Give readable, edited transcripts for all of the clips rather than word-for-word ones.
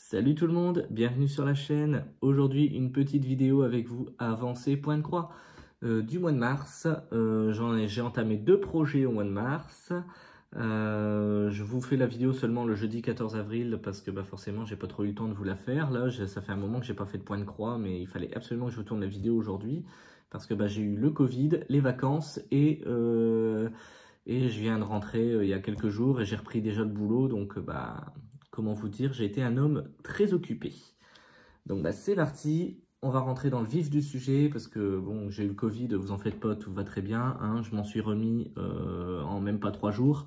Salut tout le monde, bienvenue sur la chaîne. Aujourd'hui, une petite vidéo avec vous avancée point de croix du mois de mars. J'ai entamé 2 projets au mois de mars. Je vous fais la vidéo seulement le jeudi 14 avril parce que forcément, j'ai pas trop eu le temps de vous la faire. Là, ça fait un moment que j'ai pas fait de point de croix, mais il fallait absolument que je vous tourne la vidéo aujourd'hui parce que j'ai eu le Covid, les vacances et je viens de rentrer il y a quelques jours et j'ai repris déjà le boulot, donc comment vous dire, j'ai été un homme très occupé. Donc c'est parti, on va rentrer dans le vif du sujet parce que bon, j'ai eu le Covid, vous en faites pas, tout va très bien, hein, je m'en suis remis en même pas 3 jours,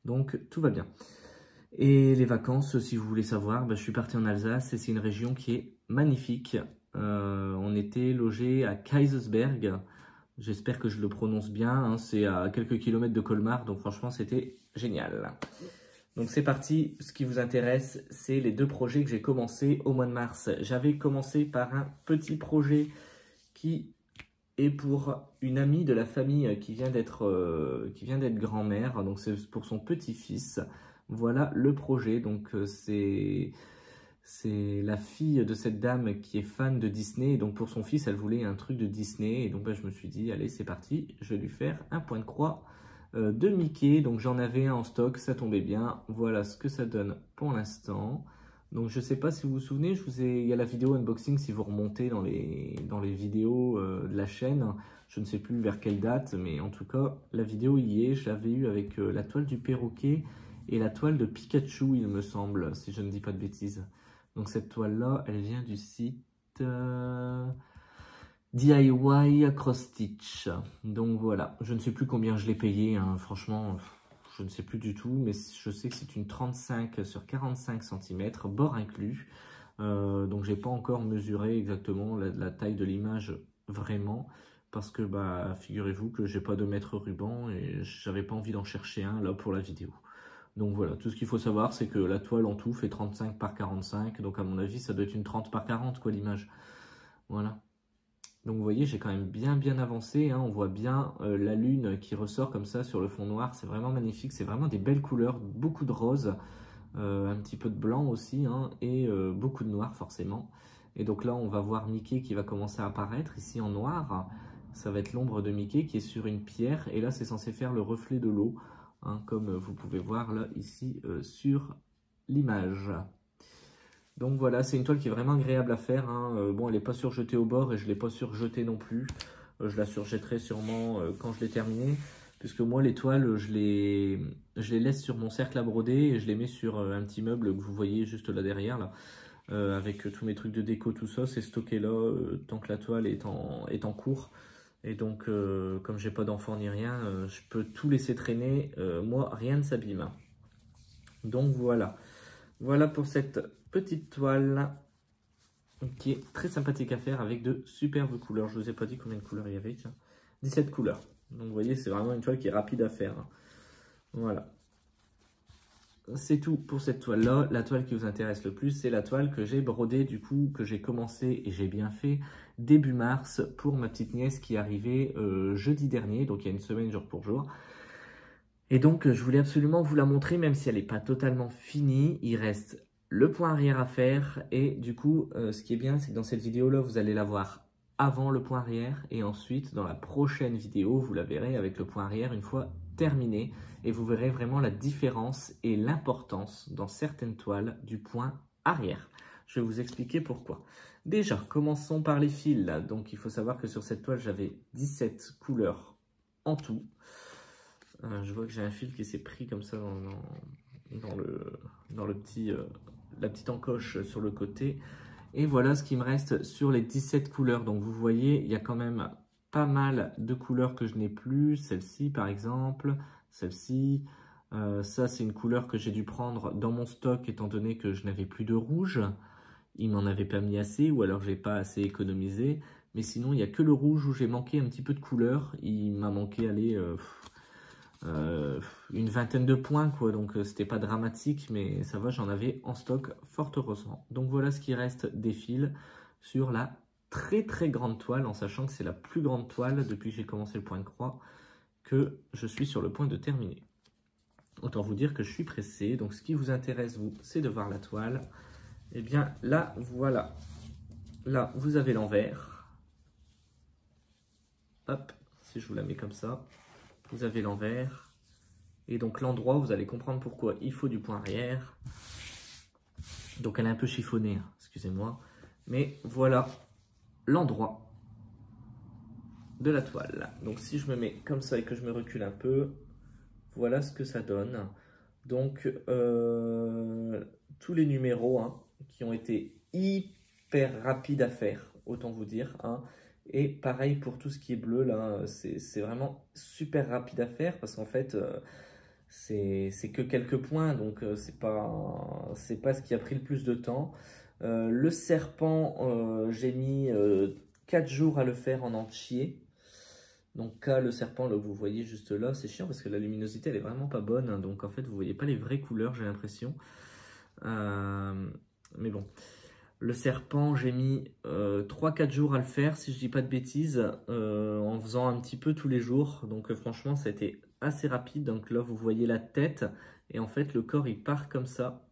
donc tout va bien. Et les vacances, si vous voulez savoir, je suis parti en Alsace et c'est une région qui est magnifique. On était logé à Kaysersberg. J'espère que je le prononce bien, hein, c'est à quelques kilomètres de Colmar, donc franchement c'était génial. Donc c'est parti, ce qui vous intéresse, c'est les 2 projets que j'ai commencé au mois de mars. J'avais commencé par un petit projet qui est pour une amie de la famille qui vient d'être grand-mère, donc c'est pour son petit-fils. Voilà le projet, donc c'est la fille de cette dame qui est fan de Disney, et donc pour son fils, elle voulait un truc de Disney, et donc je me suis dit, allez, c'est parti, je vais lui faire un point de croix de Mickey, donc j'en avais un en stock, ça tombait bien, voilà ce que ça donne pour l'instant. Donc je sais pas si vous vous souvenez, il y a la vidéo unboxing si vous remontez dans les vidéos de la chaîne, je ne sais plus vers quelle date, mais en tout cas, la vidéo y est, je l'avais eu avec la toile du perroquet et la toile de Pikachu, il me semble, si je ne dis pas de bêtises. Donc cette toile-là, elle vient du site DIY Cross Stitch. Donc voilà, je ne sais plus combien je l'ai payé, hein. Franchement, je ne sais plus du tout, mais je sais que c'est une 35 sur 45 cm, bord inclus. Donc j'ai pas encore mesuré exactement la taille de l'image vraiment, parce que figurez-vous que j'ai pas de mètre ruban et j'avais pas envie d'en chercher un là pour la vidéo. Donc voilà, tout ce qu'il faut savoir, c'est que la toile en tout fait 35 par 45. Donc à mon avis, ça doit être une 30 par 40, quoi, l'image. Voilà. Donc vous voyez, j'ai quand même bien avancé. Hein. On voit bien la lune qui ressort comme ça sur le fond noir. C'est vraiment magnifique. C'est vraiment des belles couleurs. Beaucoup de rose, un petit peu de blanc aussi, hein, et beaucoup de noir forcément. Et donc là, on va voir Mickey qui va commencer à apparaître ici en noir. Ça va être l'ombre de Mickey qui est sur une pierre. Et là, c'est censé faire le reflet de l'eau. Hein, comme vous pouvez voir là, ici, sur l'image. Donc voilà, c'est une toile qui est vraiment agréable à faire. Hein. Bon, elle n'est pas surjetée au bord et je ne l'ai pas surjetée non plus. Je la surjetterai sûrement quand je l'ai terminée. Puisque moi, les toiles, je les laisse sur mon cercle à broder et je les mets sur un petit meuble que vous voyez juste là derrière. Là, avec tous mes trucs de déco, tout ça, c'est stocké là tant que la toile est en cours. Et donc, comme j'ai pas d'enfant ni rien, je peux tout laisser traîner. Moi, rien ne s'abîme. Donc voilà. Voilà pour cette petite toile qui est très sympathique à faire avec de superbes couleurs. Je ne vous ai pas dit combien de couleurs il y avait. Tiens. 17 couleurs. Donc vous voyez, c'est vraiment une toile qui est rapide à faire. Voilà. C'est tout pour cette toile-là. La toile qui vous intéresse le plus, c'est la toile que j'ai brodée, du coup, que j'ai commencé et j'ai bien fait début mars pour ma petite nièce qui est arrivée jeudi dernier, donc il y a une semaine jour pour jour. Et donc, je voulais absolument vous la montrer, même si elle n'est pas totalement finie. Il reste le point arrière à faire. Et du coup, ce qui est bien, c'est que dans cette vidéo-là, vous allez la voir avant le point arrière. Et ensuite, dans la prochaine vidéo, vous la verrez avec le point arrière une fois terminé. Et vous verrez vraiment la différence et l'importance dans certaines toiles du point arrière. Je vais vous expliquer pourquoi. Déjà, commençons par les fils. Là. Donc, il faut savoir que sur cette toile, j'avais 17 couleurs en tout. Je vois que j'ai un fil qui s'est pris comme ça dans le petit, la petite encoche sur le côté. Et voilà ce qui me reste sur les 17 couleurs. Donc vous voyez, il y a quand même pas mal de couleurs que je n'ai plus. Celle-ci par exemple, celle-ci. Ça c'est une couleur que j'ai dû prendre dans mon stock étant donné que je n'avais plus de rouge. Il m'en avait pas mis assez ou alors j'ai pas assez économisé. Mais sinon il n'y a que le rouge où j'ai manqué un petit peu de couleur. Il m'a manqué, allez... une vingtaine de points, quoi, donc c'était pas dramatique, mais ça va, j'en avais en stock, fort heureusement. Donc voilà ce qui reste des fils sur la très grande toile, en sachant que c'est la plus grande toile depuis que j'ai commencé le point de croix que je suis sur le point de terminer. Autant vous dire que je suis pressé, donc ce qui vous intéresse, vous, c'est de voir la toile. Et bien là, voilà. Là, vous avez l'envers. Hop, si je vous la mets comme ça, vous avez l'envers. Et donc l'endroit, vous allez comprendre pourquoi il faut du point arrière. Donc elle est un peu chiffonnée, hein, excusez-moi. Mais voilà l'endroit de la toile. Donc si je me mets comme ça et que je me recule un peu, voilà ce que ça donne. Donc tous les numéros hein, qui ont été hyper rapides à faire, autant vous dire. Hein. Et pareil pour tout ce qui est bleu, là, c'est vraiment super rapide à faire parce qu'en fait, c'est que quelques points, donc c'est pas ce qui a pris le plus de temps. Le serpent, j'ai mis 4 jours à le faire en entier. Donc là, le serpent, là, vous voyez juste là, c'est chiant parce que la luminosité, elle est vraiment pas bonne. Hein, donc en fait, vous voyez pas les vraies couleurs, j'ai l'impression. Mais bon. Le serpent, j'ai mis 3-4 jours à le faire, si je dis pas de bêtises, en faisant un petit peu tous les jours. Donc franchement, ça a été assez rapide. Donc là, vous voyez la tête. Et en fait, le corps, il part comme ça.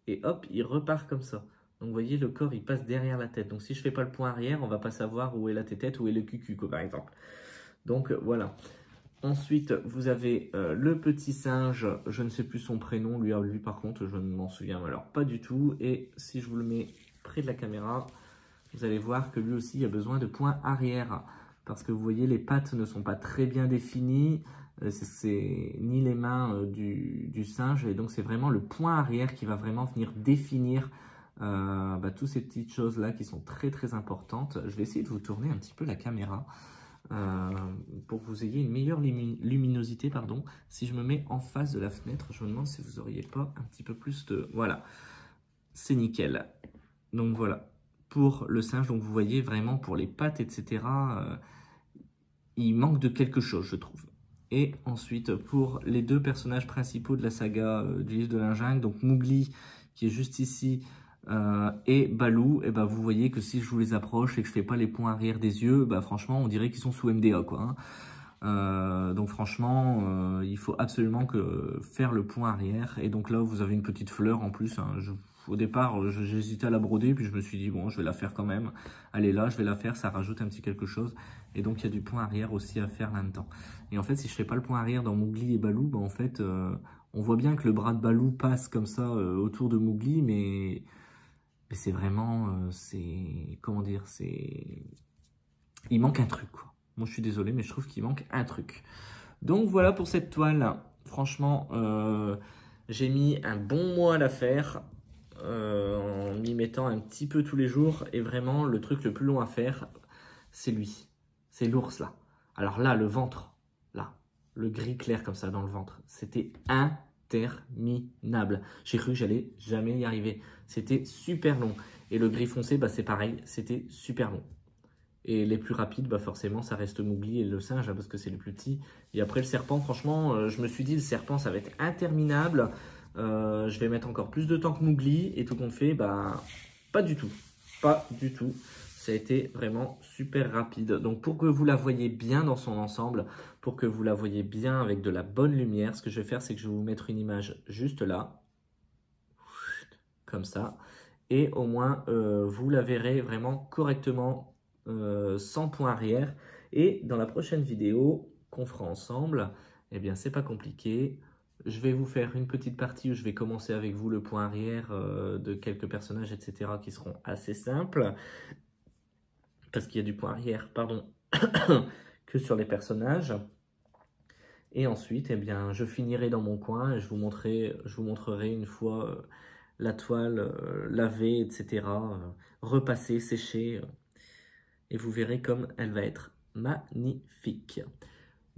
Et hop, il repart comme ça. Donc vous voyez, le corps, il passe derrière la tête. Donc si je fais pas le point arrière, on va pas savoir où est la tête, où est le cucu, quoi, par exemple. Donc voilà. Ensuite, vous avez le petit singe, je ne sais plus son prénom, lui par contre, je ne m'en souviens alors pas du tout. Et si je vous le mets près de la caméra, vous allez voir que lui aussi a besoin de points arrière. Parce que vous voyez, les pattes ne sont pas très bien définies, c'est ni les mains du singe. Et donc c'est vraiment le point arrière qui va vraiment venir définir toutes ces petites choses-là qui sont très très importantes. Je vais essayer de vous tourner un petit peu la caméra. Pour que vous ayez une meilleure luminosité, pardon. Si je me mets en face de la fenêtre, je me demande si vous n'auriez pas un petit peu plus de... Voilà, c'est nickel. Donc voilà, pour le singe, donc vous voyez vraiment pour les pattes, etc., il manque de quelque chose, je trouve. Et ensuite, pour les deux personnages principaux de la saga du livre de la jungle, donc Mowgli, qui est juste ici, et Baloo, et vous voyez que si je vous les approche et que je fais pas les points arrière des yeux, franchement on dirait qu'ils sont sous MDA quoi. Hein. Donc franchement il faut absolument faire le point arrière. Et donc là vous avez une petite fleur en plus. Hein. Au départ j'hésitais à la broder, puis je me suis dit bon je vais la faire quand même. Elle est là, je vais la faire, ça rajoute un petit quelque chose. Et donc il y a du point arrière aussi à faire là-dedans. Et en fait si je fais pas le point arrière dans Mowgli et Baloo, en fait on voit bien que le bras de Baloo passe comme ça autour de Mowgli, mais c'est vraiment, comment dire, il manque un truc, quoi. Moi, je suis désolé, mais je trouve qu'il manque un truc. Donc, voilà pour cette toile. Franchement, j'ai mis un bon mois à la faire, en m'y mettant un petit peu tous les jours. Et vraiment, le truc le plus long à faire, c'est lui. C'est l'ours, là. Alors là, le ventre, là, le gris clair comme ça dans le ventre, c'était interminable. J'ai cru que j'allais jamais y arriver. C'était super long. Et le gris foncé, c'est pareil, c'était super long. Et les plus rapides, forcément, ça reste Mowgli et le singe, parce que c'est le plus petit. Et après, le serpent, franchement, je me suis dit, le serpent, ça va être interminable. Je vais mettre encore plus de temps que Mowgli. Et tout compte fait, pas du tout. Pas du tout. Ça a été vraiment super rapide. Donc, pour que vous la voyez bien dans son ensemble, pour que vous la voyez bien avec de la bonne lumière, ce que je vais faire, c'est que je vais vous mettre une image juste là. Comme ça. Et au moins, vous la verrez vraiment correctement, sans point arrière. Et dans la prochaine vidéo qu'on fera ensemble, eh bien, c'est pas compliqué. Je vais vous faire une petite partie où je vais commencer avec vous le point arrière de quelques personnages, etc., qui seront assez simples. Parce qu'il y a du point arrière, pardon, que sur les personnages. Et ensuite, eh bien, je finirai dans mon coin et je vous montrerai une fois la toile lavée, etc., repassée, séchée. Et vous verrez comme elle va être magnifique.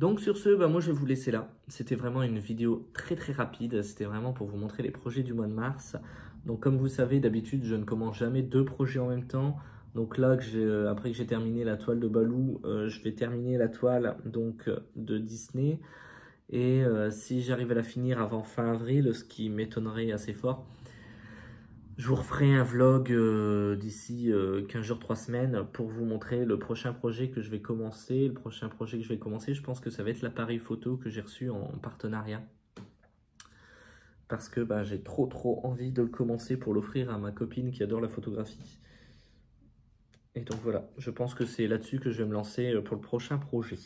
Donc sur ce, moi je vais vous laisser là. C'était vraiment une vidéo très très rapide. C'était vraiment pour vous montrer les projets du mois de mars. Donc comme vous savez, d'habitude je ne commence jamais 2 projets en même temps. Donc là, après que j'ai terminé la toile de Baloo, je vais terminer la toile donc, de Disney. Et si j'arrive à la finir avant fin avril, ce qui m'étonnerait assez fort, je vous referai un vlog d'ici 15 jours, 3 semaines pour vous montrer le prochain projet que je vais commencer. Le prochain projet que je vais commencer, je pense que ça va être l'appareil photo que j'ai reçu en partenariat. parce que bah, j'ai trop envie de le commencer pour l'offrir à ma copine qui adore la photographie. Et donc voilà, je pense que c'est là-dessus que je vais me lancer pour le prochain projet.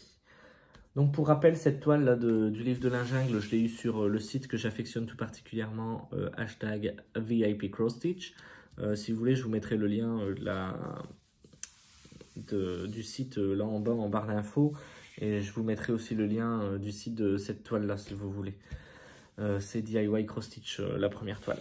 Donc pour rappel, cette toile là du livre de la jungle, je l'ai eu sur le site que j'affectionne tout particulièrement, hashtag VIP Cross Stitch. Si vous voulez, je vous mettrai le lien du site là en bas en barre d'infos. Et je vous mettrai aussi le lien du site de cette toile là si vous voulez. C'est DIY Cross Stitch, la première toile.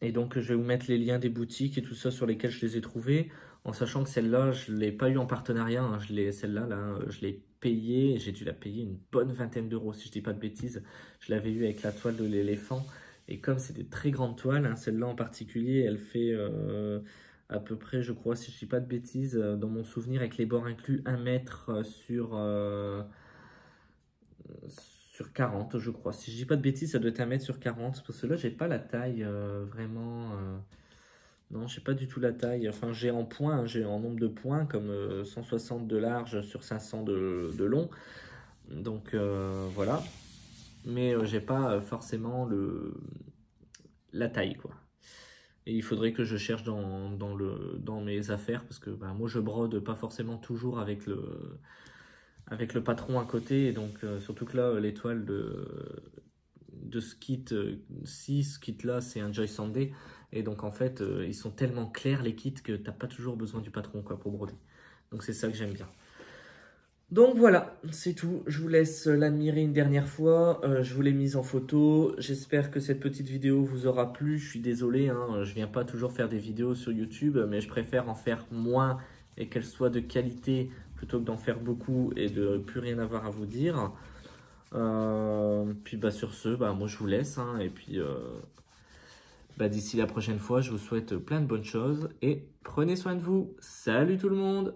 Et donc, je vais vous mettre les liens des boutiques et tout ça sur lesquels je les ai trouvés, en sachant que celle-là, je ne l'ai pas eu en partenariat. Hein. Celle-là, je l'ai payée, j'ai dû la payer une bonne vingtaine d'euros, si je ne dis pas de bêtises. Je l'avais eu avec la toile de l'éléphant. Et comme c'est des très grandes toiles, hein, celle-là en particulier, elle fait à peu près, je crois, si je ne dis pas de bêtises, dans mon souvenir, avec les bords inclus, 1 mètre sur 40, je crois. Si je dis pas de bêtises, ça doit être 1 mètre sur 40. Parce que là, j'ai pas la taille vraiment. Non, j'ai pas du tout la taille. Enfin, j'ai en points, hein, j'ai en nombre de points, comme 160 de large sur 500 de long. Donc voilà. Mais j'ai pas forcément la taille, quoi. Et il faudrait que je cherche dans mes affaires, parce que bah, moi, je brode pas forcément toujours avec le patron à côté, et donc surtout que là l'étoile de ce kit, ce kit là c'est un Joy Sunday, et donc en fait ils sont tellement clairs les kits que t'as pas toujours besoin du patron quoi pour broder, donc c'est ça que j'aime bien. Donc voilà, c'est tout, je vous laisse l'admirer une dernière fois, je vous l'ai mise en photo, j'espère que cette petite vidéo vous aura plu, je suis désolé, hein, je viens pas toujours faire des vidéos sur YouTube, mais je préfère en faire moins et qu'elles soient de qualité plutôt que d'en faire beaucoup et de plus rien avoir à vous dire. Puis bah sur ce, bah moi je vous laisse, hein, et puis bah, d'ici la prochaine fois, je vous souhaite plein de bonnes choses et prenez soin de vous. Salut tout le monde!